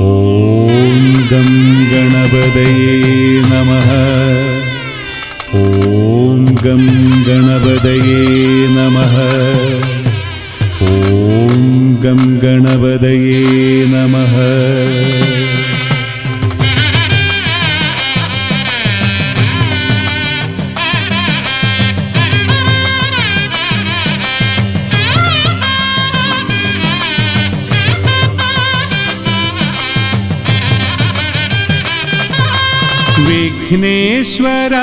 ഓം gum ഗണപതയേ നമഃ. ഓം gum ഗണപതയേ നമഃ. ഓം gum ഗണപതയേ നമഃ. വിഘ്നേശ്വര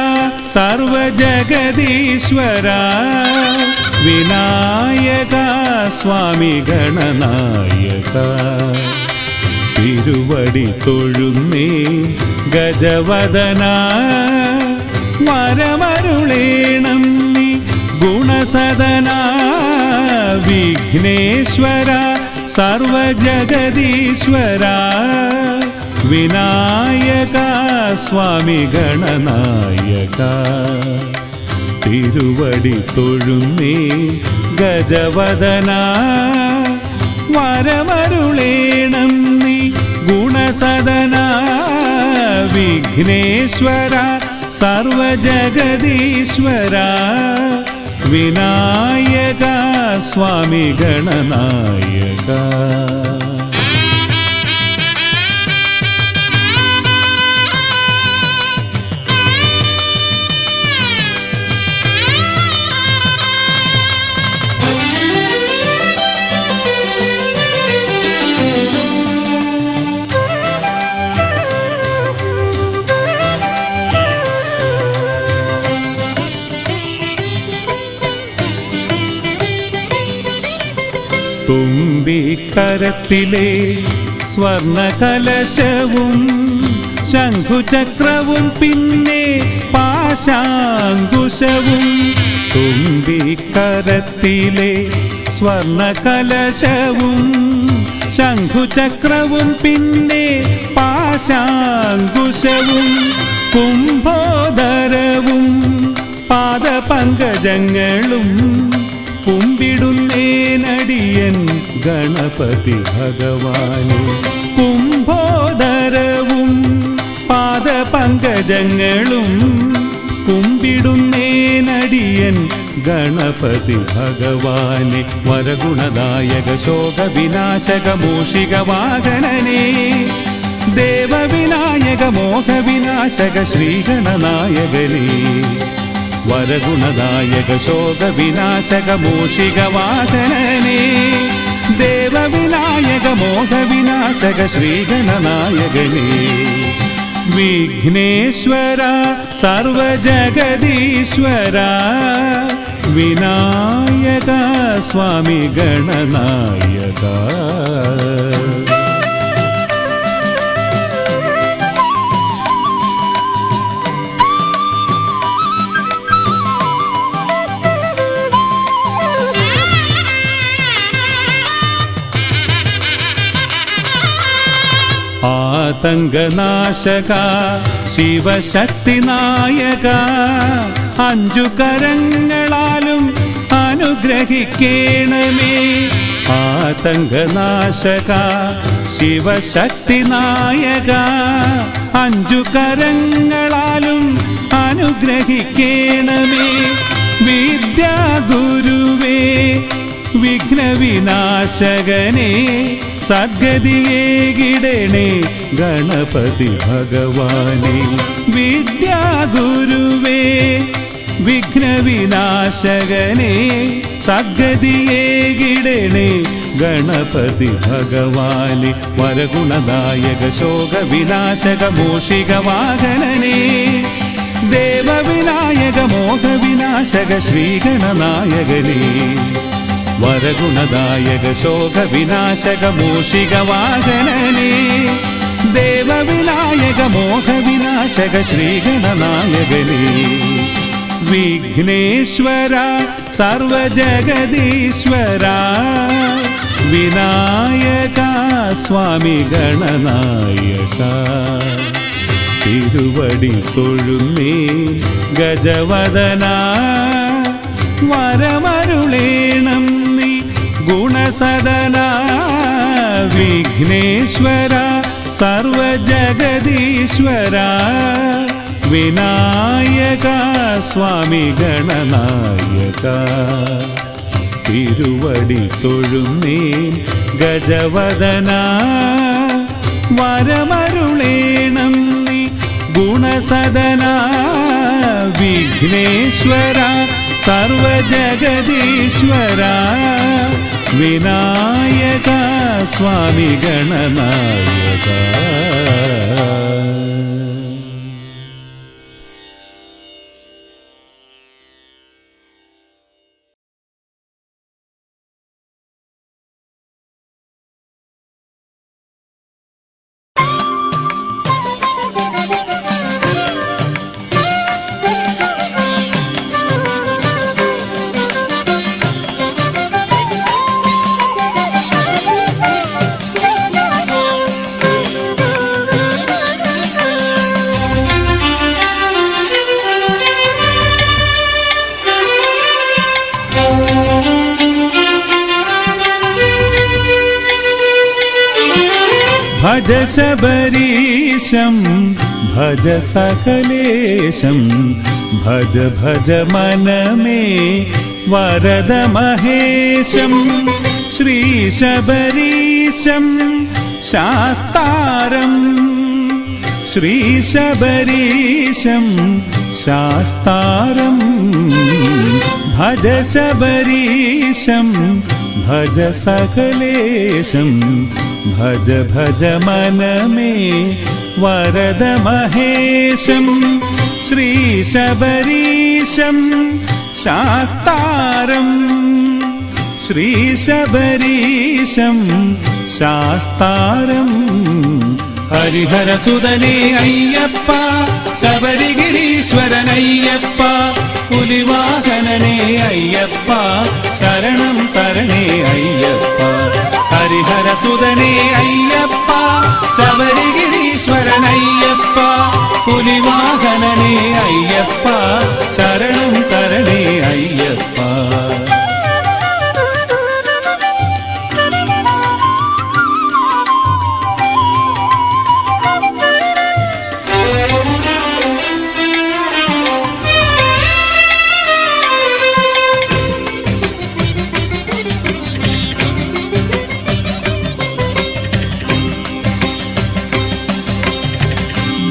സർവജഗദീശ്വര വിനായക സ്വാമി ഗണനായക തിരുവടി തൊഴുന്നേ ഗജവദന വരമരുളേണം നീ ഗുണസദന. വിഘ്നേശ്വര സർവജഗദീശ്വര വിനായക സ്വാമി ഗണനായക തിരുവടി തൊഴുന്നേ ഗജവദന വരമരുളേണം നീ ഗുണസദന. വിഘ്നേശ്വര സർവജഗദീശ്വര വിനായക സ്വാമി ഗണനായക. തുമ്പിക്കരത്തിലെ സ്വർണകലശവും ശംഖുചക്രവും പിന്നെ പാശാങ്കുശവും. തുമ്പിക്കരത്തിലെ സ്വർണകലശവും ശംഖുചക്രവും പിന്നെ പാശാങ്കുശവും കുംഭോദരവും പാദപങ്കജങ്ങളും കുമ്പിടുന്നേനടിയൻ ഗണപതി ഭഗവാനെ. കുംഭോദരവും പാദപങ്കജങ്ങളും കുമ്പിടുന്നേനടിയൻ ഗണപതി ഭഗവാനെ. വരഗുണദായക ശോകവിനാശക മൂഷികവാഹനനേ ദേവവിനായക മോഹവിനാശക ശ്രീഗണനായകനേ. വരഗുണദായക ശോകവിനാശക മൂഷികവാഹനനേ ദേവവിനായക മോഹവിനാശക ശ്രീഗണനായകനേ. വിഘ്നേശ്വര സർവജഗദീശ്വര വിനായക സ്വാമി ഗണനായക. ആതങ്കനാശക ശിവശക്തിനായക അഞ്ചു കരങ്ങളാലും അനുഗ്രഹിക്കേണമേ. ആതങ്കനാശക ശിവശക്തിനായക അഞ്ചു കരങ്ങളാലും അനുഗ്രഹിക്കേണമേ. വിദ്യാഗുരുവേ വിഘ്നവിനാശകനേ സദ്ഗതിയേകിടണേ ഗണപതി ഭഗവാനെ. വിദ്യാഗുരുവേ വിഘ്നവിനാശകനേ സദ്ഗതിയേകിടണേ ഗണപതി ഭഗവാനെ. വരഗുണദായക ശോകവിനാശക മൂഷികവാഹനനേ ദേവവിനായക മോഹവിനാശക ശ്രീഗണനായകനേ. വരഗുണദായക ശോകവിനാശക മൂഷികവാഹനനേ ദേവവിനായക മോഹവിനാശക ശ്രീഗണനായകനേ. വിഘ്നേശ്വര സർവജഗദീശ്വര വിനായക സ്വാമി ഗണനായക തിരുവടി തൊഴുന്നേ ഗജവദന വരമരുളേണം നീ ഗുണസദന. വിഘ്നേശ്വര സർവജഗദീശ്വര വിനായക സ്വാമി ഗണനായക തിരുവടി തൊഴുന്നേൻ ഗജവദന വരമരുളേണം നീ ഗുണസദന വിഘ്നേശ്വര സർവജഗദീശ്വര വിനായക സ്വാമി ഗണനായക ഭജ ശബരീശം ഭജ സകലേശം ഭജ ഭജ മനമേ വരദ മഹേശം ശ്രീ ശബരീശം ശാസ്താരം ശ്രീ ശബരീശം ശാസ്താരം ഭജ ശബരീശം ഭജ സകലേശം ഭജ ഭജ മനമേ വരദ മഹേശം ശ്രീ ശബരീശം ശാസ്താരം ശ്രീ ശബരീശം ശാസ്താരം ഹരിഹരസുതനേ അയ്യപ്പ ശബരിഗിരീശ്വരനയ്യപ്പ പുലിവാഹനനേ അയ്യപ്പ ശരണം തരണേ അയ്യപ്പ ഹരിഹരസുതനേ അയ്യപ്പ ശബരിഗിരീശ്വരനയ്യപ്പ പുലിവാഹനനേ അയ്യപ്പ ശരണം തരണേ അയ്യപ്പ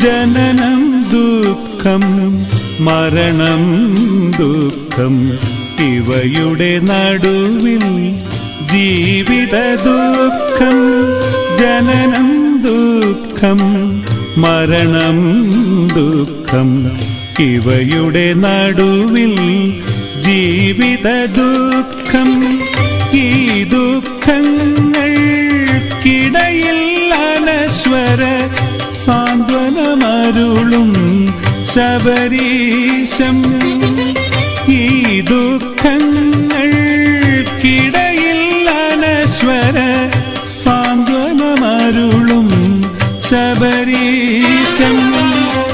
ജനനം ദുഃഖം മരണം ദുഃഖം ഇവയുടെ നടുവിൽ ജീവിത ദുഃഖം ജനനം ദുഃഖം മരണം ദുഃഖം ഇവയുടെ നടുവിൽ ജീവിത ദുഃഖം ഈ ദുഃഖങ്ങൾക്കിടയിൽ അനശ്വര സാന്ത്വനമരുളും ശബരീശം ഈ ദുഃഖങ്ങൾക്കിടയിൽ അനശ്വര സാന്ത്വനമരുളും ശബരീശം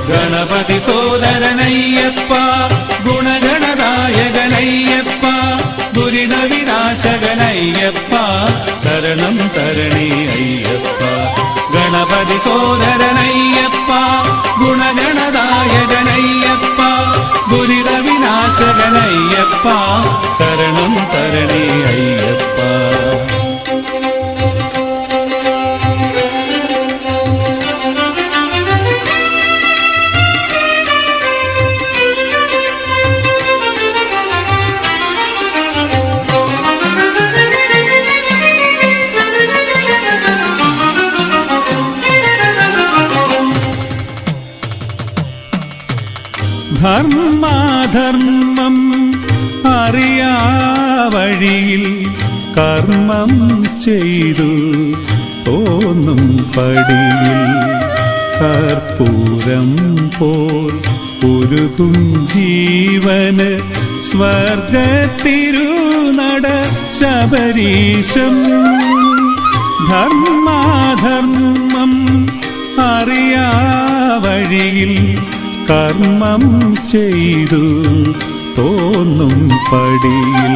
ഗണപതി സോദരനയ്യപ്പ ഗുണഗണദായകനയ്യപ്പ ദുരിത വിനാശകനയ്യപ്പ ശരണം തരണേ അയ്യപ്പ ഗണപതി സോദരനയ്യപ്പ ഗുണഗണദായകനയ്യപ്പ ദുരിത വിനാശകനയ്യപ്പ ശരണം തരണേ അയ്യപ്പ ധർമാധർമ്മം അറിയാ വഴിയിൽ കർമ്മം ചെയ്തു തോന്നും പടിയിൽ കർപ്പൂരം പോൽ ഉരുകും ജീവന് സ്വർഗത്തിരുനട ശബരീശം ധർമാധർമ്മം അറിയാ വഴിയിൽ കർമ്മം ചെയ്തു തോന്നും പടിയിൽ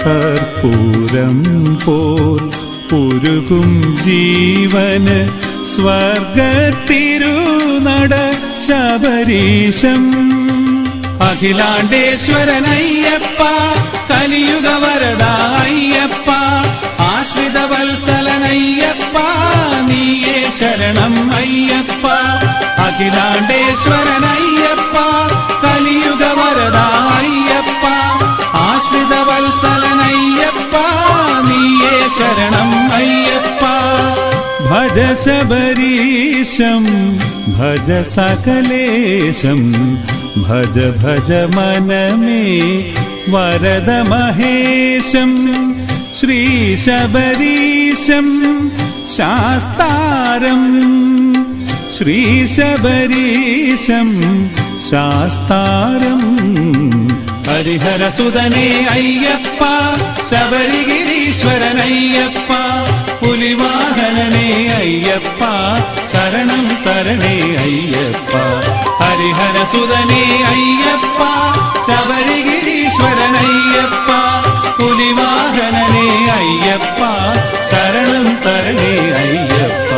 കർപ്പൂരം പോൽ ഉരുകും ജീവന് സ്വർഗത്തിരുനട ശബരീശം. അഖിലാണ്ടേശ്വരനയ്യപ്പ കലിയുഗ വരദ അയ്യപ്പ, ആശ്രിത വത്സലനയ്യപ്പ നീയേ ശരണം അയ്യപ്പ. അഖിലാണ്ടേശ്വരനയ്യപ്പ കലിയുഗ വരദ അയ്യപ്പ, ആശ്രിത വത്സലനയ്യപ്പ നീയേ ശരണം അയ്യപ്പ. ഭജ ശബരീശം ഭജ സകലേശം, ഭജ ഭജ മനമേ വരദ മഹേശം. ശ്രീ ശബരീശം ശാസ്താരം, ശ്രീ ശബരീശം ശാസ്താരം. ഹരിഹരസുതനേ അയ്യപ്പ ശബരിഗിരീശ്വരനയ്യപ്പ, പുലിവാഹനനേ അയ്യപ്പ ശരണം തരണേ അയ്യപ്പ. ഹരിഹരസുതനേ അയ്യപ്പ ശബരിഗിരീശ്വരനയ്യപ്പ, പുലിവാഹനനേ അയ്യപ്പ ശരണം തരണേ അയ്യപ്പ.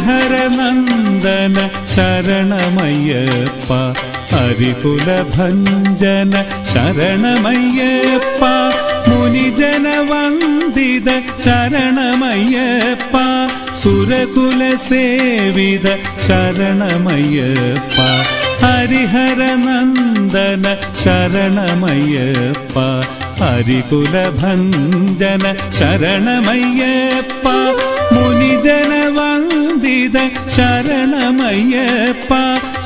ഹരിഹരനന്ദന ശരണമയ്യപ്പ, ഹരികുലഭഞ്ജന ശരണമയ്യപ്പ, മുനിജനവന്ദിത ശരണമയ്യപ്പ, സുരകുലസേവിത ശരണമയ്യപ്പ. ഹരിഹരനന്ദന ശരണമയ്യപ്പ, ഹരികുലഭഞ്ജന ശരണമയ്യപ്പ, മുനിജനവന്ദിത ശരണമയ്യപ്പ,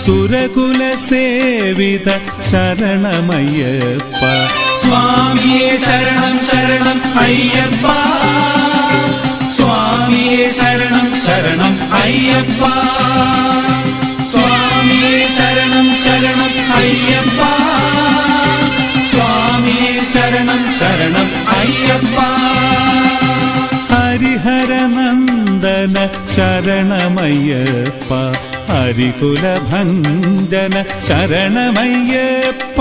സുരകുലസേവിത ശരണമയ്യപ്പ. സ്വാമിയേ ശരണം ശരണം അയ്യപ്പ, സ്വാമിയേ ശരണം ശരണം അയ്യപ്പ, സ്വാമിയേ ശരണം ശരണം അയ്യപ്പ, സ്വാമിയേ ശരണം ശരണം അയ്യപ്പ. ഹരിഹരനന്ദന ശരണമയ്യപ്പ, ഹരികുലഭഞ്ജന ശരണമയ്യപ്പ.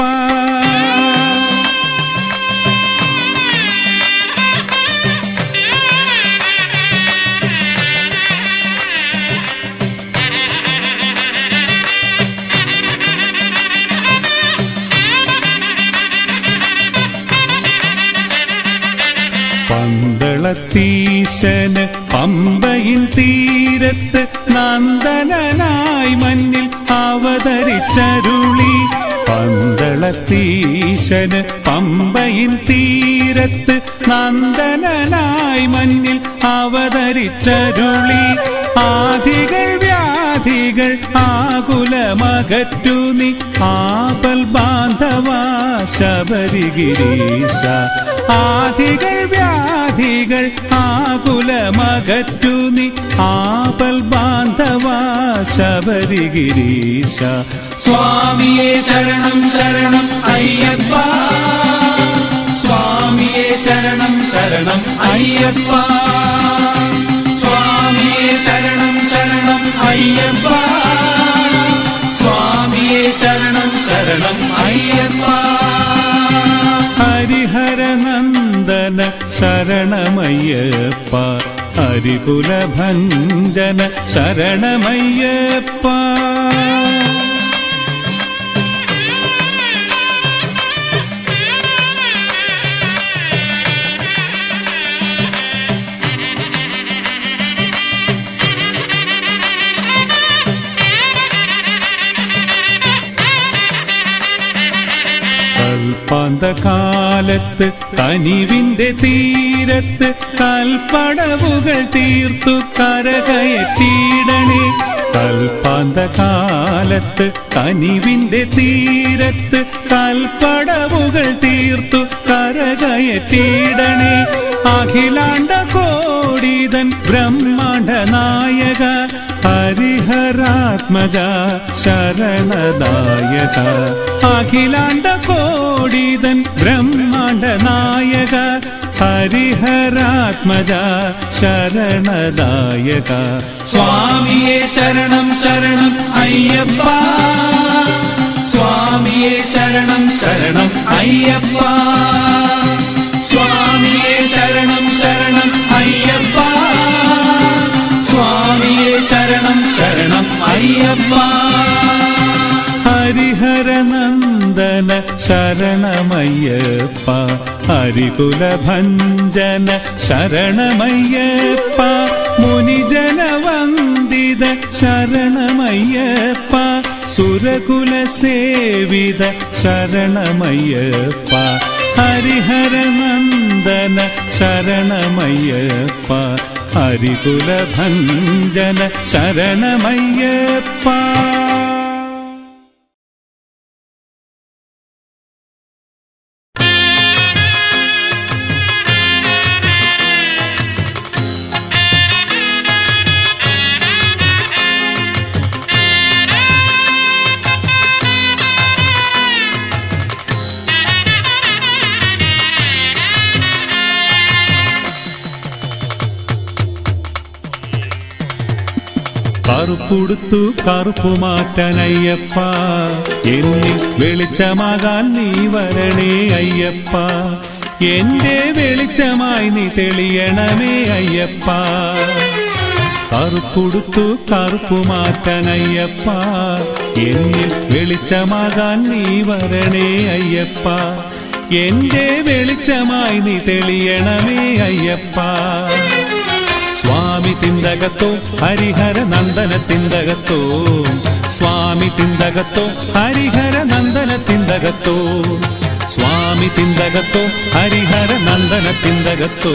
പന്തളത്തീശന് പമ്പയിൻ തീരത്ത് നന്ദനായി മഞ്ഞിൽ അവതരിച്ചരുളി. പന്തളത്തീശന് പമ്പയിൻ തീരത്ത് നന്ദനായി മഞ്ഞിൽ അവതരിച്ചരുളി. ആദികൾ വ്യാധികൾ ആകുലമകറ്റു നീ ആപൽ ബാന്ധവ ശബരിഗിരീശ. ആദികൾ വ്യാധികൾ ആകുലമകറ്റു നീ ആപൽ ബാന്ധവ ശബരിഗിരീശ. സ്വാമിയേ ശരണം ശരണം അയ്യപ്പ, സ്വാമിയേ ശരണം ശരണം അയ്യപ്പ, സ്വാമിയേ ശരണം ശരണം അയ്യപ്പ, സ്വാമിയേ ശരണം ശരണം അയ്യപ്പ. ഹരിഹരനന്ദന ശരണമയ്യപ്പ, ഹരികുലഭഞ്ജന ശരണമയ്യപ്പ. കൽപ്പാന്തകാലത്ത് കനിവിന്റെ തീരത്ത് കൽപ്പടവുകൾ തീർത്തു കരകയറ്റിയിടണേ. കൽപ്പാന്തകാലത്ത് കനിവിന്റെ തീരത്ത് കൽപ്പടവുകൾ തീർത്തു കരകയറ്റിയിടണേ അഖിലാണ്ട കോടിതൻ ബ്രഹ്മാണ്ഡ നായക ഹരിഹരാത്മജ ശരണദായക അഖിലാണ്ട കോടിതൻ ബ്രഹ്മാണ്ഡ നായക ഹരിഹരാത്മജ ശരണദായക സ്വാമിയേ ശരണം ശരണം അയ്യപ്പ സ്വാമിയേ ശരണം ശരണം അയ്യപ്പ സ്വാമിയേ ശരണം ശരണം അയ്യപ്പ സ്വാമിയേ ശരണം ശരണം അയ്യപ്പ ഹരിഹരനന്ദന ശരണമയ്യപ്പ ഹരികുലഭഞ്ജന ശരണമയ്യപ്പ മുനിജനവന്ദിത ശരണമയ്യപ്പ സുരകുലസേവിത ശരണമയ്യപ്പ ഹരിഹരനന്ദന ശരണമയ്യപ്പ ഹരികുലഭഞ്ജന ശരണമയ്യപ്പ കറുപ്പുടുത്തു കറുപ്പു മാറ്റാൻ അയ്യപ്പ എന്നിൽ വെളിച്ചമാകാൻ നീ വരണേ അയ്യപ്പ എന്റെ വെളിച്ചമായി നീ തെളിയണമേ അയ്യപ്പ കറുപ്പുടുത്തു കറുപ്പു മാറ്റാൻ അയ്യപ്പ എന്നിൽ വെളിച്ചമാകാൻ നീ വരണേ അയ്യപ്പ എന്റെ വെളിച്ചമായി നീ തെളിയണമേ അയ്യപ്പ സ്വാമി തിന്തകത്തോ ഹരിഹര നന്ദന തിന്തകത്തോ സ്വാമി തിന്തകത്തോ ഹരിഹര നന്ദന തിന്തകത്തോ സ്വാമി തിന്തകത്തോ ഹരിഹര നന്ദന തിന്തകത്തോ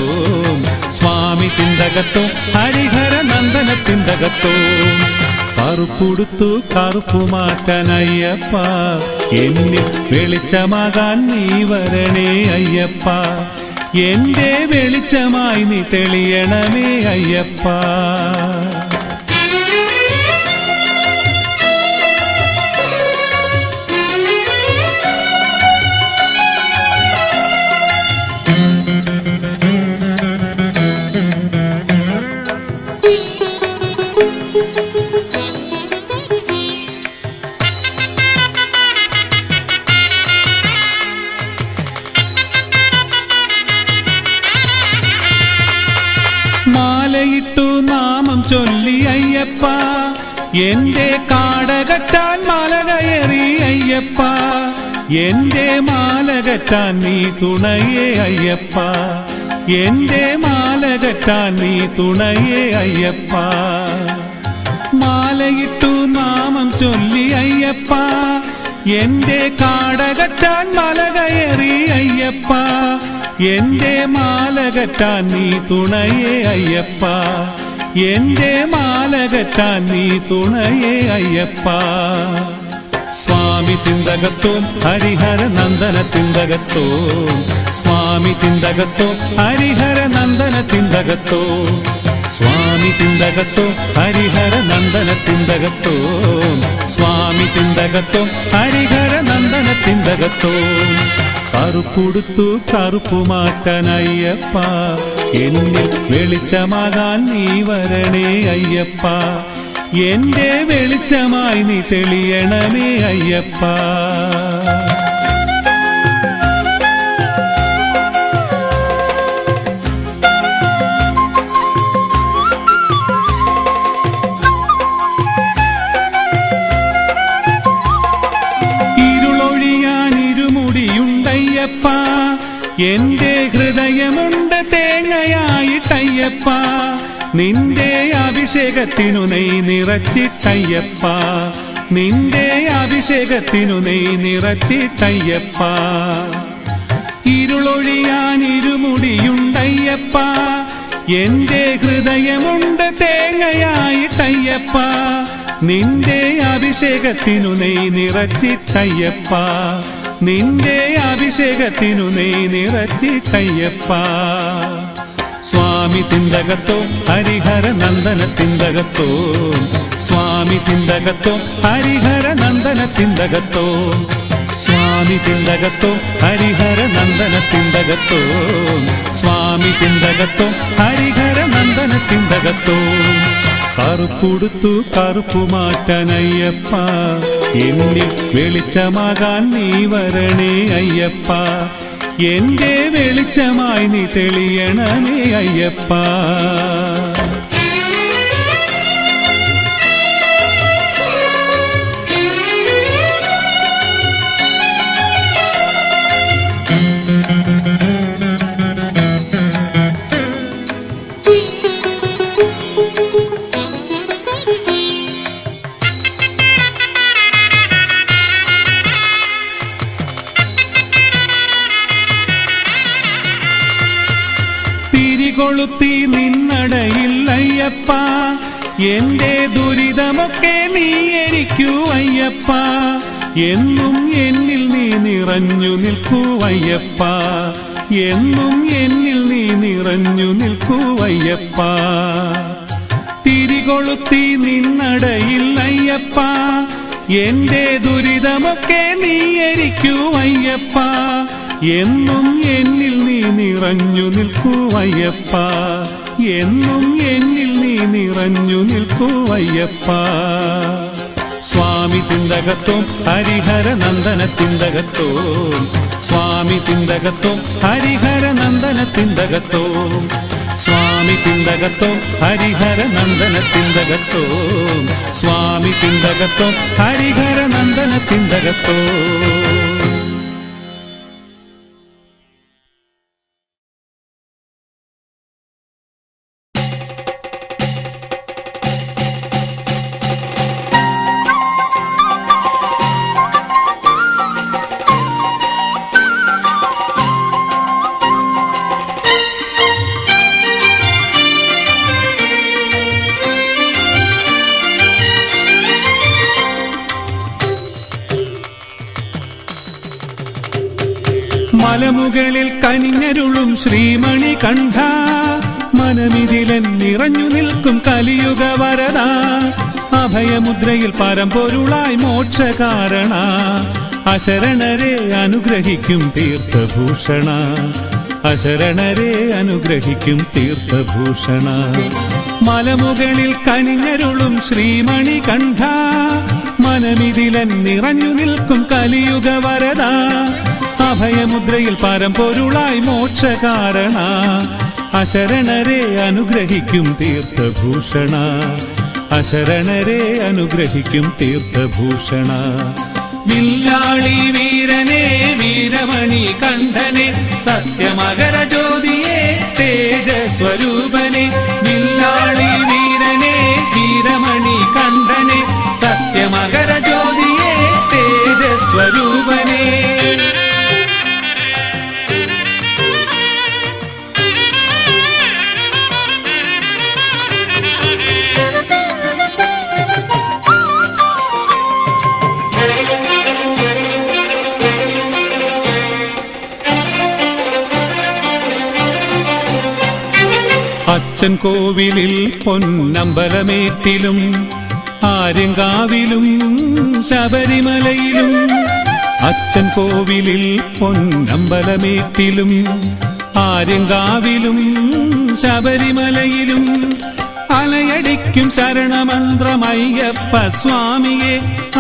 സ്വാമി തിന്തകത്തോ ഹരിഹര നന്ദന തിന്തകത്തോ കറുപ്പുടുത്തു കറുപ്പു മാറ്റാൻ അയ്യപ്പ എന്നിൽ വെളിച്ചമാകാൻ നീ വരണേ അയ്യപ്പ എന്റെ വെളിച്ചമായി നീ തെളിയണമേ അയ്യപ്പ മാലയിട്ടു നാമം ചൊല്ലി അയ്യപ്പ എന്റെ കാടകറ്റാൻ മാല കയറി അയ്യപ്പ എന്റെ മാല കെട്ടാൻ നീ തുണയേ അയ്യപ്പ എന്റെ മാല കെട്ടാൻ നീ തുണയേ അയ്യപ്പ മാലയിട്ടു നാമം ചൊല്ലി അയ്യപ്പ എന്റെ കാടകറ്റാൻ മാല കയറി അയ്യപ്പ എന്റെ മാല കെട്ടാൻ നീ തുണയേ അയ്യപ്പ എന്റെ മാല കെട്ടാൻ നീ തുണയേ അയ്യപ്പ സ്വാമി തിന്തകത്തോ ഹരിഹര നന്ദന തിന്തകത്തോ സ്വാമി തിന്തകത്തോ ഹരിഹര നന്ദന തിന്തകത്തോ സ്വാമി തിന്തകത്തോ ഹരിഹര നന്ദന തിന്തകത്തോ സ്വാമി തിന്തകത്തോ ഹരിഹര നന്ദന തിന്തകത്തോ കറുപ്പുടുത്തു കറുപ്പു മാറ്റാൻ അയ്യപ്പ എന്നിൽ വെളിച്ചമാകാൻ നീ വരണേ അയ്യപ്പ എന്റെ വെളിച്ചമായി നീ തെളിയണമേ അയ്യപ്പ എന്റെ ഹൃദയമുണ്ട് തേങ്ങയായിട്ടയ്യപ്പ നിന്റെ അഭിഷേകത്തിനു നെയ് നിറച്ചിട്ടയ്യപ്പ നിന്റെ അഭിഷേകത്തിനു നെയ് നിറച്ചിട്ടയ്യപ്പ ഇരുളൊഴിയാൻ ഇരുമുടിയുണ്ടയ്യപ്പ എന്റെ ഹൃദയമുണ്ട് തേങ്ങയായിട്ടയ്യപ്പ നിന്റെ അഭിഷേകത്തിനു നെയ് നിറച്ചിട്ടയ്യപ്പ, നിന്റെ അഭിഷേകത്തിനു നെയ് നിറച്ചിട്ടയ്യപ്പ. സ്വാമി തിന്തകത്തോ ഹരിഹര നന്ദന തിന്തകത്തോ, സ്വാമി തിന്തകത്തോ ഹരിഹര നന്ദന തിന്തകത്തോ, സ്വാമി തിന്തകത്തോ ഹരിഹര നന്ദന തിന്തകത്തോ, സ്വാമി തിന്തകത്തോ ഹരിഹര നന്ദന തിന്തകത്തോ. കറുപ്പുടുത്തു കറുപ്പു മാറ്റാനയ്യപ്പ, എന്നിൽ വെളിച്ചമാകാൻ നീ വരണേ അയ്യപ്പ, എന്റെ വെളിച്ചമായി നീ തെളിയണമേ അയ്യപ്പ. കൊളുത്തി നിന്നടയിൽ അയ്യപ്പ, എന്റെ ദുരിതമൊക്കെ നീ എനിക്കു അയ്യപ്പ, എന്നും എന്നിൽ നീ നിറഞ്ഞു നിൽക്കൂ അയ്യപ്പ, എന്നും എന്നിൽ നീ നിറഞ്ഞു നിൽക്കൂ അയ്യപ്പ. തിരികൊളുത്തി നിന്നടയിൽ അയ്യപ്പ, എന്റെ ദുരിതമൊക്കെ നീ എനിക്കു അയ്യപ്പ, എന്നും എന്നിൽ നീ നിറഞ്ഞു നിൽക്കൂ അയ്യപ്പ, എന്നും എന്നിൽ നീ നിറഞ്ഞു നിൽക്കൂ അയ്യപ്പ. സ്വാമി തിന്തകത്തോ ഹരിഹര നന്ദന തിന്തകത്തോ, സ്വാമി തിന്തകത്തോ ഹരിഹര നന്ദന തിന്തകത്തോ, സ്വാമി തിന്തകത്തോ ഹരിഹര നന്ദന തിന്തകത്തോ, സ്വാമി തിന്തകത്തോ ഹരിഹര നന്ദന തിന്തകത്തോ. മലമുകളിൽ കനിഞ്ഞരുളും ശ്രീമണി കണ്ഠ, മനമിതിലൻ നിറഞ്ഞു നിൽക്കും കലിയുഗ വരദ, അഭയമുദ്രയിൽ പരമ്പൊരുളായി മോക്ഷകാരണ, അശരണരെ അനുഗ്രഹിക്കും തീർത്ഥഭൂഷണ, അശരണരെ അനുഗ്രഹിക്കും തീർത്ഥഭൂഷണ. മലമുകളിൽ കനിഞ്ഞരുളും ശ്രീമണി കണ്ഠ, മനമിതിലൻ നിറഞ്ഞു നിൽക്കും കലിയുഗ വരദ, അഭയമുദ്രയിൽ പരമ്പൊരുളായി മോക്ഷകാരണ, അശരണരെ അനുഗ്രഹിക്കും തീർത്ഥഭൂഷണ, അശരണരെ അനുഗ്രഹിക്കും തീർത്ഥഭൂഷണ. വില്ലാളി വീരനെ വീരമണി കണ്ഠനെ, സത്യമകര ജ്യോതിയെ തേജസ്വരൂപനെ, വില്ലാളി വീരനെ വീരമണി കണ്ഠനെ, സത്യമകര ജ്യോതിയെ തേജസ്വരൂപനെ. അച്ഛൻ കോവിലിൽ പൊന്നമ്പലമേറ്റിലും, ആര്യങ്കാവിലും ശബരിമലയിലും, അച്ഛൻ കോവിലിൽ പൊന്നമ്പലമേറ്റിലും, ആര്യങ്കാവിലും ശബരിമലയിലും, അലയടിക്കും ശരണമന്ത്രമയ്യപ്പ സ്വാമിയെ,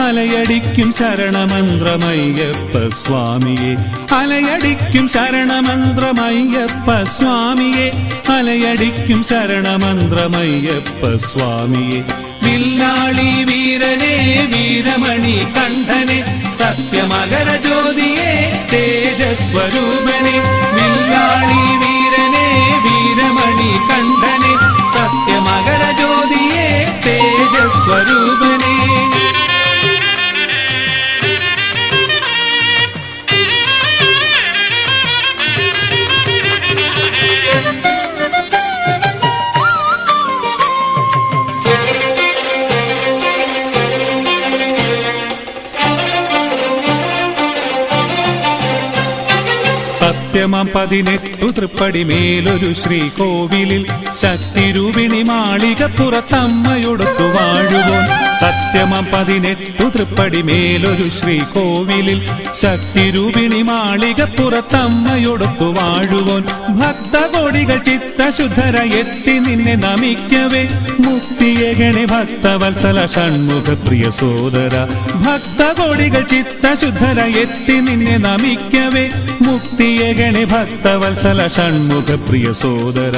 അലയടിക്കും ശരണമന്ത്രമയ്യപ്പ സ്വാമിയെ, അലയടിക്കും ശരണമന്ത്രമയ്യപ്പ സ്വാമിയെ, അലയടിക്കും ശരണമന്ത്രമയ്യപ്പ സ്വാമിയെ. വില്ലാളി വീരനെ വീരമണി കണ്ഠനെ, സത്യമകര ജ്യോതിയെ തേജസ്വരൂപനെ, വില്ലാളി വീരനെ വീരമണി കണ്ഠനെ, സത്യമകര ജ്യോതിയെ തേജസ്വരൂപനെ. സത്യമാം 18 തൃപ്പടി മേലൊരു ശ്രീകോവിലിൽ ശക്തിരൂപിണി മാളികപ്പുറത്തമ്മയൊടുത്തു വാഴുവോൻ. സത്യമാം 18 തൃപ്പടി മേലൊരു ശ്രീകോവിലിൽ ശക്തിരൂപിണി മാളികപ്പുറത്തമ്മയൊടുത്തു വാഴുവോൻ. ഭക്തകോടികൾ ചിത്തശുദ്ധര എത്തി നിന്നെ നമിക്കവേ മുക്തിയേകണേ ഭക്തവത്സല ഷൺമുഖ പ്രിയ സോദര. ഭക്തകോടികൾ ചിത്തശുദ്ധര എത്തി നിന്നെ നമിക്കവേ മുക്തിയേകണേ ഭക്തവത്സല ഷൺമുഖ പ്രിയ സോദര.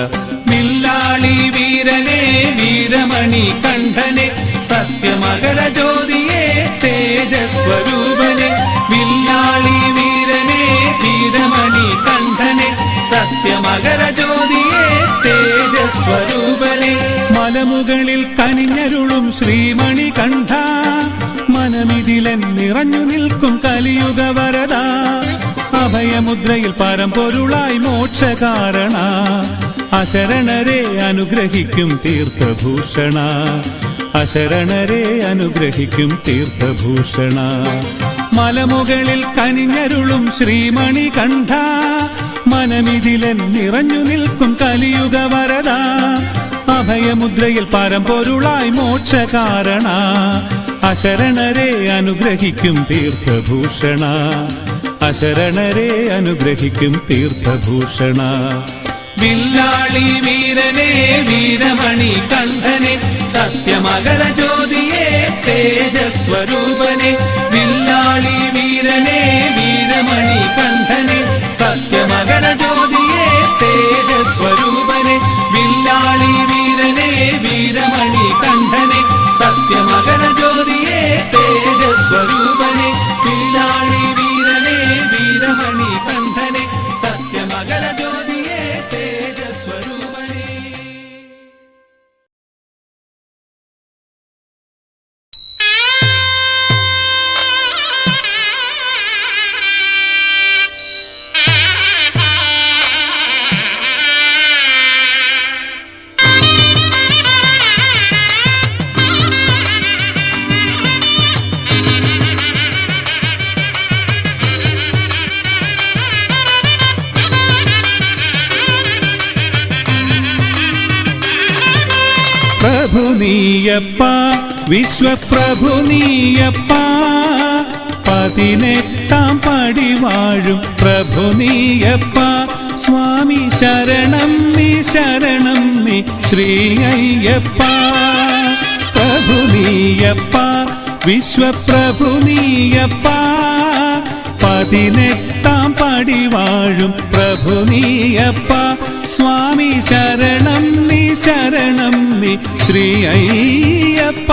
വില്ലാളി വീരനെ വീരമണി കണ്ഠനെ സത്യമകര ജ്യോതിയെ തേജസ്വരൂപനെ. വില്ലാളി വീരനെ വീരമണി കണ്ഠനെ സത്യമകര ജ്യോതിയെ തേജസ്വരൂപനെ. മലമുകളിൽ കനിഞ്ഞരുളും ശ്രീമണി കണ്ഠ മനമിതിലൻ നിറഞ്ഞു നിൽക്കും കലിയുഗ വരദ. അഭയമുദ്രയിൽ പരമ്പൊരുളായി മോക്ഷകാരണ അശരണരെ അനുഗ്രഹിക്കും തീർത്ഥഭൂഷണ. അശരണരെ അനുഗ്രഹിക്കും തീർത്ഥഭൂഷണ. മലമുകളിൽ കനിഞ്ഞരുളും ശ്രീമണി കണ്ഠ മനമിതിലൻ നിറഞ്ഞു നിൽക്കും കലിയുഗ വരദ. അഭയമുദ്രയിൽ പരമ്പൊരുളായി മോക്ഷകാരണ അശരണരെ അനുഗ്രഹിക്കും തീർത്ഥഭൂഷണ. അശരണരെ അനുഗ്രഹിക്കും തീർത്ഥഭൂഷണ. വില്ലാളി വീരനെ വീരമണി കണ്ഠനെ സത്യമകര ജ്യോതിയെ തേജസ്വരൂപനെ. വില്ലാളി വീരനെ വീരമണി കണ്ഠനെ സത്യമകര ജ്യോതിയെ തേജസ്വരൂപനെ. വില്ലാളി വീരനെ വീരമണി കണ്ഠനെ സത്യമകര ജ്യോതിയെ തേജസ്വരൂപനെ. വില്ലാളി വീരനെ വീരമണി കണ്ഠനെ സത്യമകര ജ്യോതിയെ തേജസ്വരൂപനെ. പ്രഭു നീയപ്പ വിശ്വപ്രഭു നീയപ്പ 18 പടി വാഴും പ്രഭു നീയപ്പ. സ്വാമി ശരണം നീ ശരണം നീ ശ്രീ അയ്യപ്പ. പ്രഭു നീയപ്പ വിശ്വപ്രഭു നീയപ്പ 18 പടി വാഴും പ്രഭു നീയപ്പ. സ്വാമി ശരണം നീ ശരണം നീ ശ്രീ അയ്യപ്പ.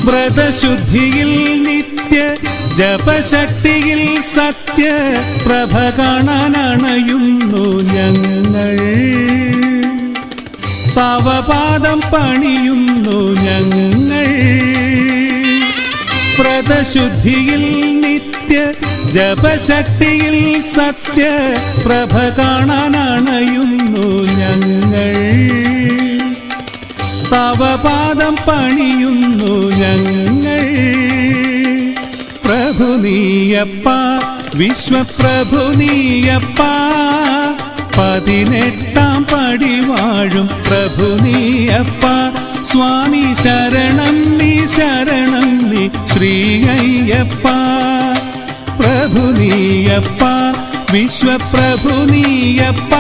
വ്രതശുദ്ധിയിൽ നിത്യ ജപശക്തിയിൽ സത്യ പ്രഭ കാണാനണയുന്നു ഞങ്ങൾ. തവ പാദം പണിയുന്നു ഞങ്ങൾ. വ്രതശുദ്ധിയിൽ നിത്യ ജപശക്തിയിൽ സത്യ പ്രഭ കാണാനണയുന്നു ഞങ്ങൾ. തവ പാദം പണിയുന്നു ഞങ്ങൾ. പ്രഭു നീയപ്പ വിശ്വപ്രഭു നീയപ്പ 18 പടി വാഴും പ്രഭു നീയപ്പ. സ്വാമി ശരണം നീ ശരണം നീ ശ്രീ അയ്യപ്പ. പ്രഭു നീയപ്പ വിശ്വപ്രഭു നീയപ്പ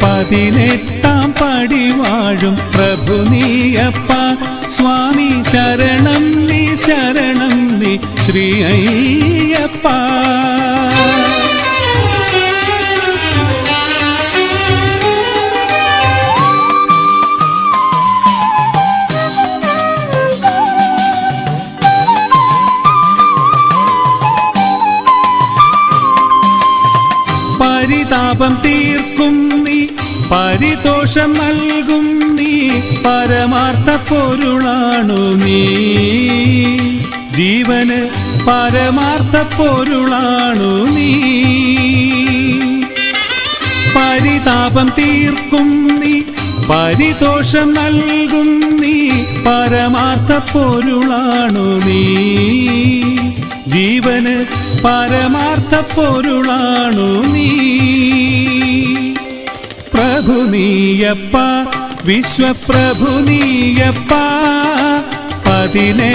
18 പടി വാഴും പ്രഭു നീയപ്പ. സ്വാമി ശരണം നീ ശരണം നീ ശ്രീ അയ്യപ്പ. പരിതാപം തീർക്കും നീ പരിതോഷം നൽകും നീ പരമാർത്ഥ പൊരുളാണു നീ ജീവന് പരമാർത്ഥ പൊരുളാണു നീ പരിതാപം തീർക്കും നീ പരിതോഷം നൽകും നീ പരമാർത്ഥ പൊരുളാണു നീ ജീവന് പരമാർത്ഥ പൊരുളാണു നീ പ്രഭു നീയപ്പ വിശ്വപ്രഭു നീയപ്പ 18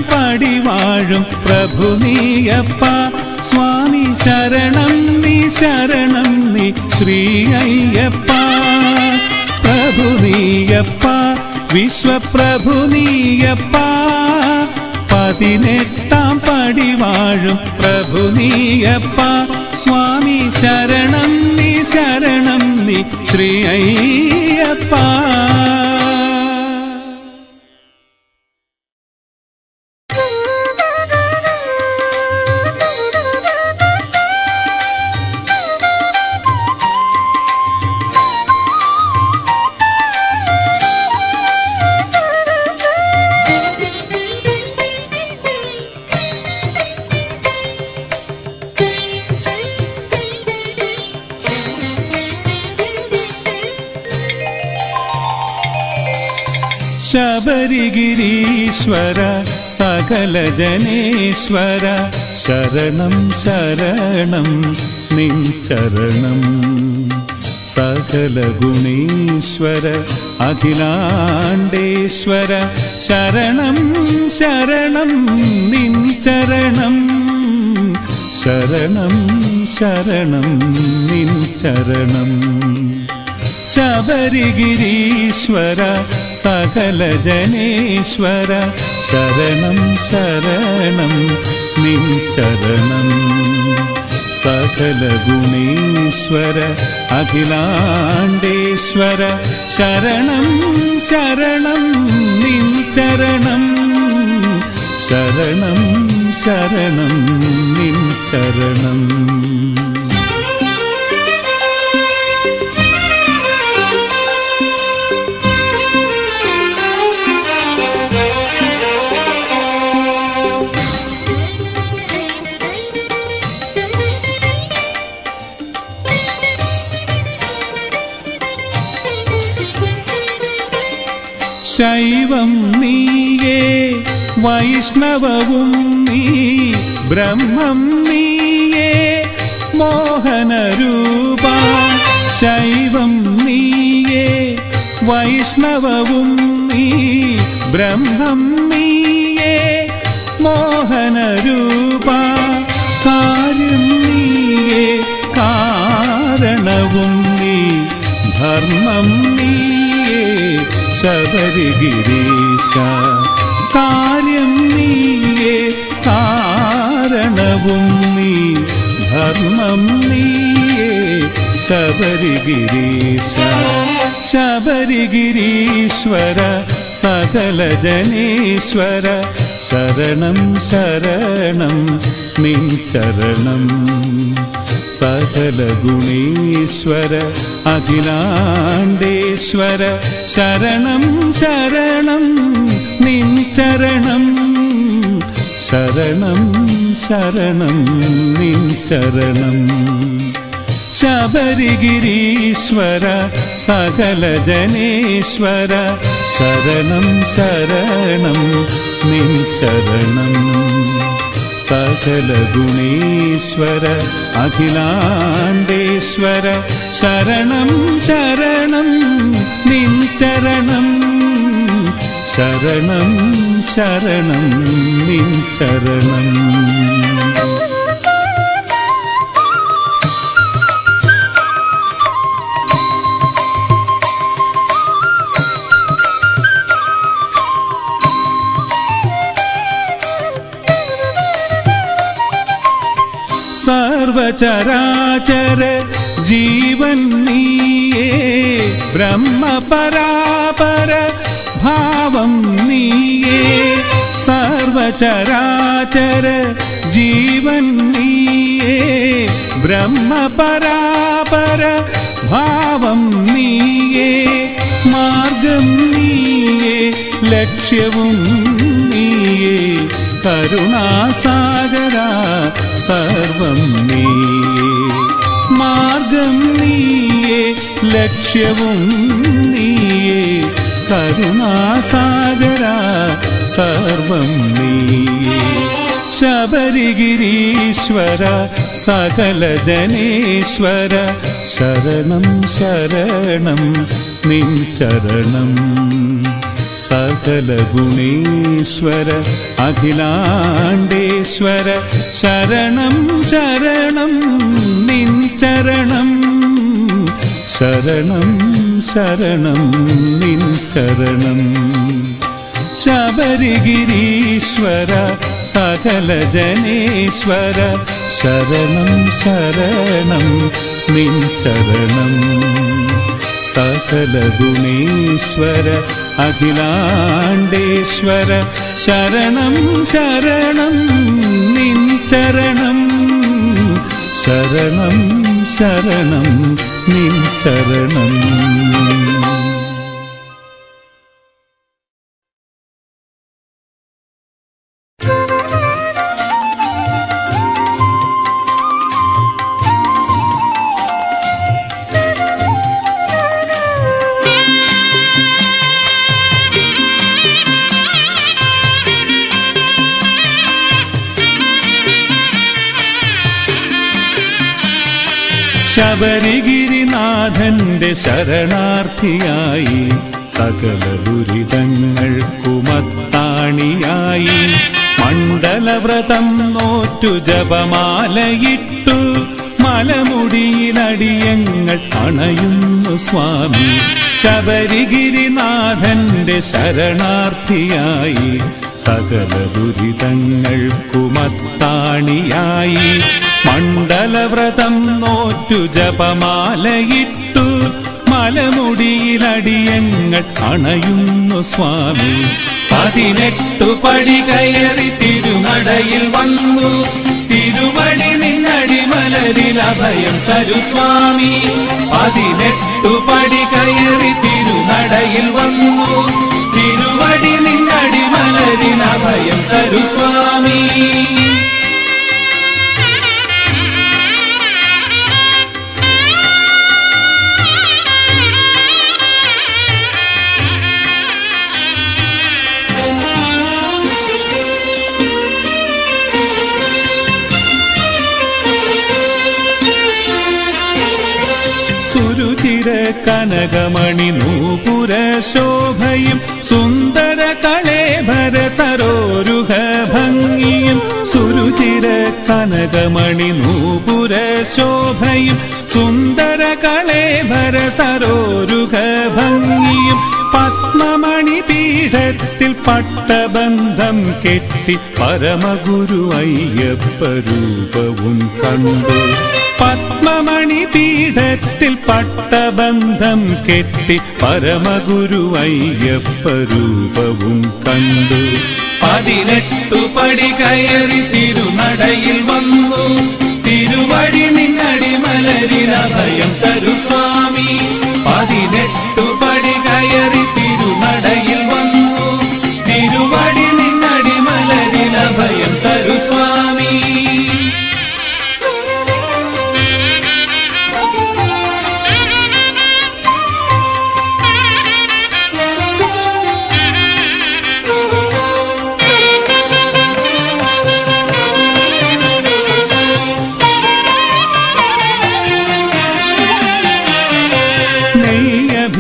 പടി വാഴും പ്രഭു നീയപ്പ സ്വാമി ശരണം നീ ശ്രീ അയ്യപ്പ പ്രഭു നീയപ്പ വിശ്വപ്രഭു നീയപ്പ 18 പടി വാഴും പ്രഭു നീയപ്പ സ്വാമി ശരണം നീ ശ്രീ അയ്യപ്പ ശബരിഗിരീശ്വര സകല ജനേശ്വര ശരണം ശരണം നിൻ ചരണം സകല ഗുണീശ്വര അഖിലാണ്ടേശ്വര ശരണം ശരണം നിൻ ചരണം ശരണം ശരണം നിൻ ചരണം ശബരിഗിരീശ്വര സകല ജനേശ്വര ശരണം ശരണം നിൻ ചരണം സകല ഗുണീശ്വര അഖിലാണ്ടേശ്വര ശരണം ശരണം നിൻ ചരണം ശരണം ശരണം നിൻ ചരണം ശൈവം നീയേ വൈഷ്ണവവും നീ ബ്രഹ്മം നീയേ മോഹനരൂപ ശൈവം നീയേ വൈഷ്ണവവും നീ ബ്രഹ്മം നീയേ മോഹനരൂപ കാര്യം നീയേ കാരണവും നീ ധർമ്മം നീയേ ശബരിഗിരീശ കാര്യം നീയേ കാരണവും നീ ധർമ്മം നീയേ ശബരിഗിരീശ ശബരിഗിരീശ്വര സകല ജനേശ്വര ശരണം ശരണം നിൻ ചരണം സകല ഗുണീശ്വര അഖിലാണ്ടേശ്വര ശരണം ശരണം നിൻ ചരണം ശരണം ശരണം നിൻ ചരണം ശബരിഗിരീശ്വര സകല ജനേശ്വര ശരണം ശരണം നിൻ ചരണം സകല ഗുണീശ്വര അഖിലാണ്ടേശ്വര ശരണം ശരണം നിൻ ചരണം ശരണം ശരണം നിൻ ചരണം സർവചരാചര ജീവൻ നീയേ ബ്രഹ്മപരാപര ഭാവം നീയേ സർവചരാചര ജീവൻ നീയേ ബ്രഹ്മപരാപര ഭാവം നീയേ, മാർഗം നീയേ, ലക്ഷ്യവും നീയേ, കരുണാസാഗര സർവം നീയേ. മാർഗം നീയേ, ലക്ഷ്യവും നീയേ, കരുണാസാഗര സർവം നീയേ. ശബരിഗിരീശ്വര സകല ജനേശ്വര ശരണം ശരണം നിൻ ചരണം. സകല ഗുണേശ്വര അഖിലാണ്ടേശ്വര ശരണം ശരണം നിൻ ചരണം. ശരണം ശരണം നിൻ ചരണം. ശബരിഗിരീശ്വര സകല ജനേശ്വര ശരണം ശരണം നിൻ ചരണം. സകല ഗുണേശ്വര അഖിലാണ്ടേശ്വര ശരണം ശരണം നിൻ ചരണം. ശരണം ശരണം നിൻ ചരണം. ശബരിഗിരിനാഥന്റെ ശരണാർത്ഥിയായി സകല ദുരിതങ്ങൾക്കുമത്താണിയായി മണ്ഡലവ്രതം നോറ്റു ജപമാലയിട്ടു മലമുടിയിലടിയങ്ങൾ അണയുന്നു സ്വാമി. ശബരിഗിരിനാഥന്റെ ശരണാർത്ഥിയായി സകല ദുരിതങ്ങൾക്കുമത്താണിയായി മണ്ഡലവ്രതം നോറ്റു ജപമാലയിട്ടു മലമുടിയിലടിയങ്ങൾ അണയുന്നു സ്വാമി. 18 പടി കയറി തിരുനടയിൽ വന്നു തിരുവടി നിന്നടിമലരിൽ അഭയം തരു സ്വാമി. 18 പടി കയറി തിരുനടയിൽ വന്നു തിരുവടി നിന്നടിമലരിൽ അഭയം തരു സ്വാമി. സുരുചിര കനകമണി നൂപുര ശോഭയും സുന്ദര കളേഭര സരോരുഹ ഭംഗിയും. സുരുചിര കനകമണി നൂപുര ശോഭയും സുന്ദര കളേഭര സരോരുഹ ഭംഗിയും. പത്മമണി പീഠത്തിൽ പട്ടബന്ധം കെട്ടി പരമഗുരു അയ്യപ്പ രൂപവും കണ്ടു. പത്മമണി പീഠത്തിൽ പട്ടബന്ധം കെട്ടി പരമഗുരു അയ്യപ്പ രൂപവും കണ്ടു. 18 പടി കയറി തിരുനടയിൽ വന്നു തിരുവടി നിന്നടിമലരിൽ അഭയം തരു സ്വാമി. 18 പടി കയറി തിരുനടയിൽ വന്നു തിരുവടി നിന്നടിമലരിൽ അഭയം തരു സ്വാമി.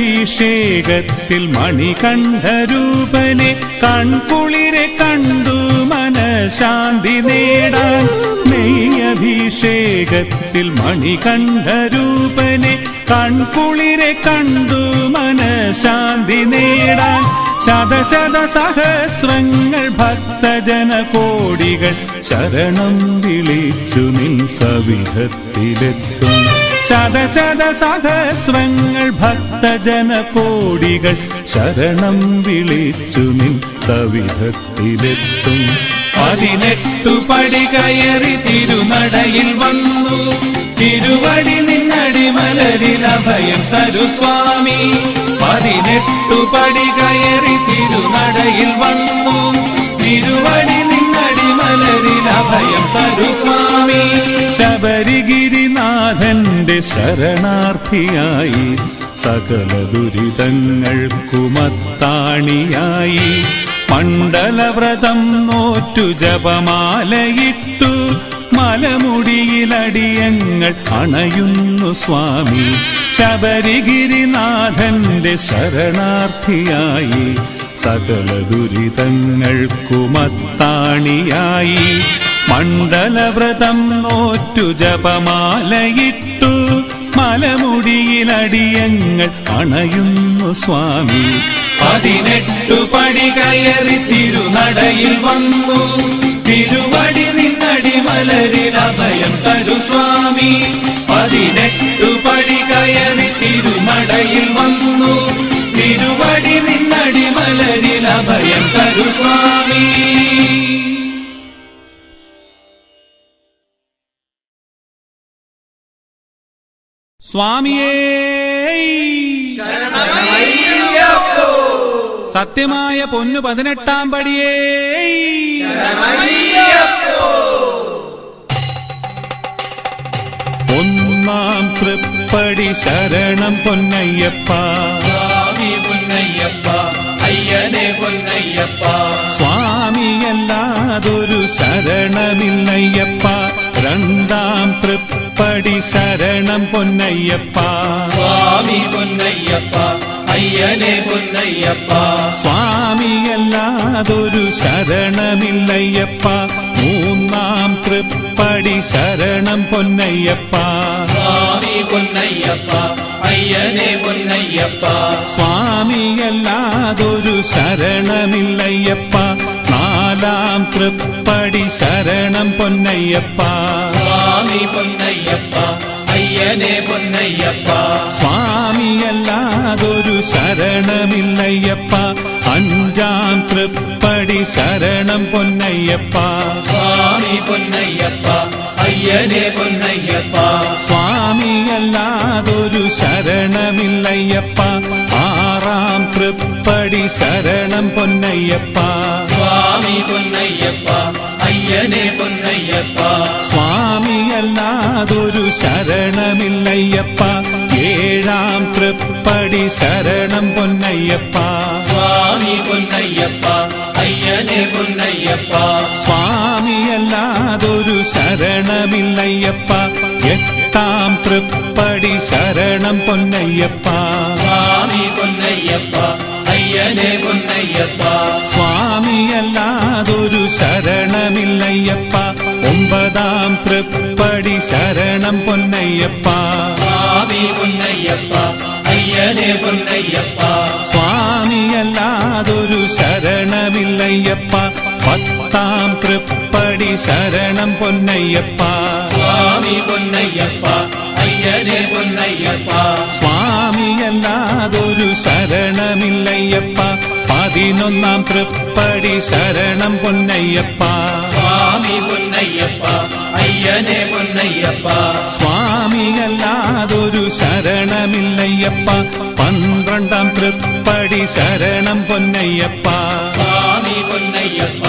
നെയ്യഭിഷേകത്തിൽ മണികണ്ഠരൂപനെ കൺകുളിരെ കണ്ടു മനഃശാന്തി നേടാൻ. നെയ്യഭിഷേകത്തിൽ മണികണ്ഠരൂപനെ കൺകുളിരെ കണ്ടു മനഃശാന്തി നേടാൻ. ശതശത സഹസ്രങ്ങൾ ഭക്തജന കോടികൾ ശരണം വിളിച്ചു നിൻ സവിധത്തിലെത്തും. ശതശത സഹസ്രങ്ങൾ ഭക്തജന കോടികൾ ശരണം വിളിച്ചു നിൻ സവിധത്തിലെത്തും. 18 പടി കയറി തിരുനടയിൽ വന്നു തിരുവടി നിന്നടി മലരിൽ അഭയം തരു സ്വാമി 18 പടി കയറി തിരുനടയിൽ വന്നു തിരുവടി നിന്നടി മലരിൽ അഭയം തരു സ്വാമി ശബരിഗിരിനാഥന്റെ ശരണാർത്ഥിയായി സകല ദുരിതങ്ങൾക്കുമത്താണിയായി മണ്ഡലവ്രതം നോറ്റു ജപമാലയിട്ടു മലമുടിയിലടിയങ്ങൾ അണയുന്നു സ്വാമി ശബരിഗിരിനാഥന്റെ ശരണാർത്ഥിയായി സകല ദുരിതങ്ങൾക്കുമത്താണിയായി മണ്ഡലവ്രതം നോറ്റു ജപമാലയിട്ടു മലമുടിയിലടിയങ്ങൾ അണയുന്നു സ്വാമി 18 പടി കയറി തിരുനടയിൽ വന്നു തിരുവടി നിന്നടി മലരിൽ അഭയം തരു സ്വാമി 18 പടി കയറി തിരുനടയിൽ വന്നു തിരുവടി നിന്നടി മലരിൽ അഭയം തരു സ്വാമി സ്വാമിയേ ശരണമയ്യപ്പോ സത്യമായ പൊന്നു 18 പടിയേ ശരണമയ്യപ്പോ ഒന്നാം തൃപ്പടി ശരണം പൊന്നയ്യപ്പ സ്വാമി പൊന്നയ്യപ്പ അയ്യനെ പൊന്നയ്യപ്പ സ്വാമിയല്ലാതൊരു ശരണമില്ലയ്യപ്പ രണ്ടാം തൃപ്പടി ശരണം പൊന്നയ്യപ്പ സ്വാമി പൊന്നയ്യപ്പ അയ്യനെ പൊന്നയ്യപ്പ സ്വാമിയല്ലാതൊരു ശരണമില്ലയ്യപ്പ മൂന്നാം തൃപ്പടി ശരണം പൊന്നയ്യപ്പ സ്വാമി പൊന്നയ്യപ്പ അയ്യനെ പൊന്നയ്യപ്പ സ്വാമിയല്ലാതൊരു ശരണമില്ലയ്യപ്പ നാലാം തൃപ്പടി ശരണം പൊന്നയ്യപ്പ സ്വാമി പൊന്നയ്യപ്പ അയ്യനെ പൊന്നയ്യപ്പ സ്വാമിയല്ലാതൊരു ശരണമില്ലയ്യപ്പ അഞ്ചാം തൃപ്പടി ശരണം പൊന്നയ്യപ്പ സ്വാമി പൊന്നയ്യപ്പ അയ്യനെ പൊന്നയ്യപ്പ സ്വാമിയല്ലാതൊരു ശരണമില്ലയ്യപ്പ ആറാം തൃപ്പടി ശരണം പൊന്നയ്യപ്പ സ്വാമി പൊന്നയ്യപ്പ അയ്യനെ പൊന്നയ്യപ്പ സ്വാമിയല്ലാതൊരു ശരണമില്ലയ്യപ്പ ഏഴാം തൃപ്പടി ശരണം പൊന്നയ്യപ്പ സ്വാമി പൊന്നയ്യപ്പ അയ്യനെ പൊന്നയ്യപ്പ സ്വാമിയല്ലാതൊരു ശരണമില്ലയ്യപ്പ എട്ടാം തൃപ്പടി ശരണം പൊന്നയ്യപ്പ സ്വാമി പൊന്നയ്യപ്പ അയ്യനെ പൊന്നയ്യപ്പ സ്വാമിയല്ലാതൊരു ശരണമില്ലയ്യപ്പ ഒമ്പതാം തൃപ്പടി ശരണം പൊന്നയ്യപ്പ സ്വാമി പൊന്നയ്യപ്പ അയ്യനെ പൊന്നയ്യപ്പ സ്വാമിയല്ലാതൊരു ശരണമില്ലയ്യപ്പ പത്താം തൃപ്പടി ശരണം പൊന്നയ്യപ്പ സ്വാമി പൊന്നയ്യപ്പ അയ്യനെ പൊന്നയ്യപ്പ സ്വാമിയല്ലാതൊരു ശരണമില്ലയ്യപ്പ പതിനൊന്നാം തൃപ്പടി ശരണം പൊന്നയ്യപ്പ സ്വാമി പൊന്നയ്യപ്പ അയ്യനെ പൊന്നയ്യപ്പ സ്വാമിയല്ലാതൊരു ശരണമില്ലയ്യപ്പ പന്ത്രണ്ടാം തൃപ്പടി ശരണം പൊന്നയ്യപ്പ സ്വാമി പൊന്നയ്യപ്പ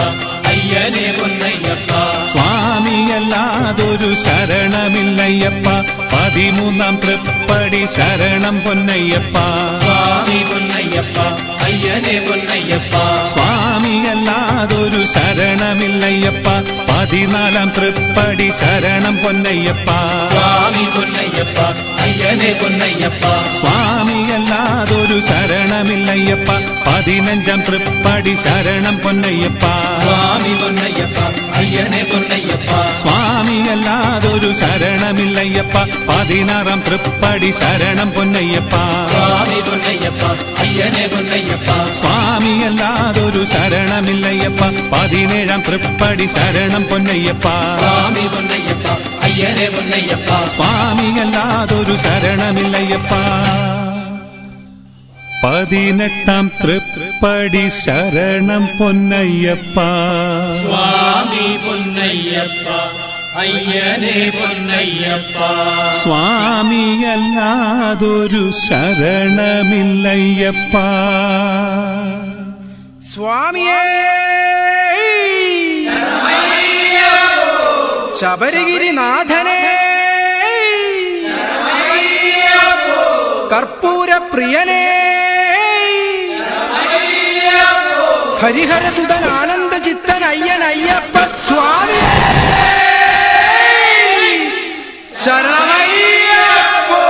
അയ്യനെ പൊന്നയ്യപ്പ സ്വാമിയല്ലാതൊരു ശരണമില്ലയ്യപ്പ പതിമൂന്നാം തൃപ്പടി ശരണം പൊന്നയ്യപ്പ സ്വാമി പൊന്നയ്യപ്പ അയ്യനെ പൊന്നയ്യപ്പ സ്വാമിയല്ലാതൊരു ശരണമില്ലയ്യപ്പ പതിനാലാം തൃപ്പടി ശരണം പൊന്നയ്യപ്പ സ്വാമി പൊന്നയ്യപ്പ അയ്യനെ പൊന്നയ്യപ്പ സ്വാമിയല്ലാതൊരു ശരണമില്ലയ്യപ്പ പതിനഞ്ചാം തൃപ്പടി ശരണം പൊന്നയ്യപ്പ സ്വാമി പൊന്നയ്യപ്പ അയ്യനെ പൊന്നയ്യപ്പ സ്വാമിയല്ലാതൊരു ശരണമില്ലയ്യപ്പ പതിനാറാം തൃപ്പടി ശരണം പൊന്നയ്യപ്പ സ്വാമി പൊന്നയ്യപ്പ അയ്യനെ പൊന്നയ്യപ്പ സ്വാമിയല്ലാതൊരു ശരണമില്ലയ്യപ്പ പതിനേഴാം തൃപ്പടി ശരണം പൊന്നയ്യപ്പ സ്വാമി പൊന്നയ്യപ്പ അയ്യനെ പൊന്നയ്യപ്പ സ്വാമിയല്ലാതൊരു ശരണമില്ലയ്യപ്പ പതിനെട്ടാം തൃപ്പടി ശരണം പൊന്നയ്യപ്പ സ്വാമി പൊന്നയ്യപ്പ അയ്യനേ പൊന്നയ്യപ്പ. സ്വാമിയല്ലാതൊരു ശരണമില്ലയ്യപ്പ. സ്വാമിയേ ശബരിഗിരിനാഥനേ കർപ്പൂരപ്രിയനേ ഹരിഹരസുതൻ ആനന്ദചിത്തൻ അയ്യനയ്യപ്പ സ്വാമിയേ ശരണമയ്യപ്പോ.